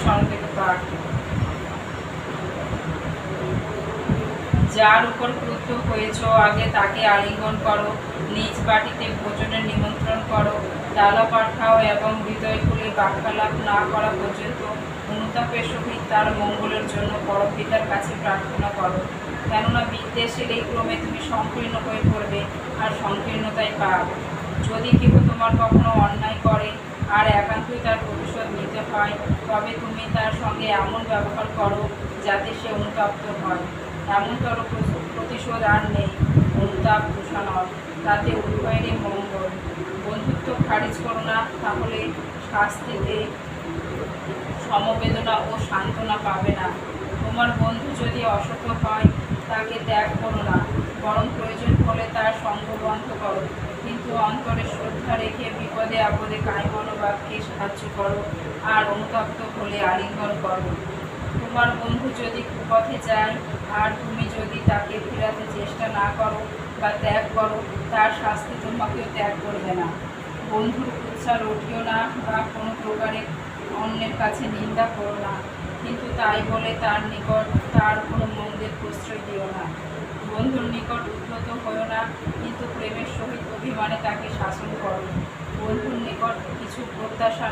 স্মরণ থেকে পাঠ। যার উপর ক্রুদ্ধ হয়েছ আগে তাকে আলিঙ্গন করো, নিজ বাটিতে ভোজনের নিমন্ত্রণ করো, ডালা পাঠাও এবং হৃদয় খুলে বাক্যালাপ না করা পর্যন্ত অনুতাপের সহিত তার মঙ্গলের জন্য পরপিতার কাছে প্রার্থনা করো। কেননা বিদ্বেষের এই ক্রমে তুমি সংকীর্ণ হয়ে পড়বে আর সংকীর্ণতায় পাপ। যদি কেহ তোমার কখনো অন্যায় করে আর একান্তই তার প্রতিশোধ নিতে হয়, তবে তুমি তার সঙ্গে এমন ব্যবহার করো যাতে সে অনুতপ্ত হয়। এমনতর প্রতিশোধ আর নেই, অনুতাপ দূষণর, তাতে উভয়েরই মঙ্গল। বন্ধুত্ব খারিজ করো না, তাহলে শাস্তিতে সমবেদনা ও সান্ত্বনা পাবে না। তোমার বন্ধু যদি অসৎ হয় তাকে ত্যাগ করো না, বরং প্রয়োজন হলে তার সঙ্গ বন্ধ করো, কিন্তু অন্তরে শ্রদ্ধা রেখে বিপদে আপদে কায়মনোবাক্যে সাহায্য করো আর অনুতপ্ত হলে আলিঙ্গন করো। তোমার বন্ধু যদি কুপথে যায় আর তুমি যদি তাকে ফেরাতে চেষ্টা না করো বা ত্যাগ করো, তার শাস্তি তোমাকেও ত্যাগ করবে না। বন্ধুর উৎসা রটিও না বা কোনো প্রকারে অন্যের কাছে নিন্দা করো না, কিন্তু তাই বলে তার নিকট তার কোনো মন্দের প্রশ্রয় দিও না। বন্ধুর নিকট উদ্ধত হও না, কিন্তু প্রেমের সহিত অভিমানে তাকে শাসন করো। বন্ধুর নিকট কিছু প্রত্যাশা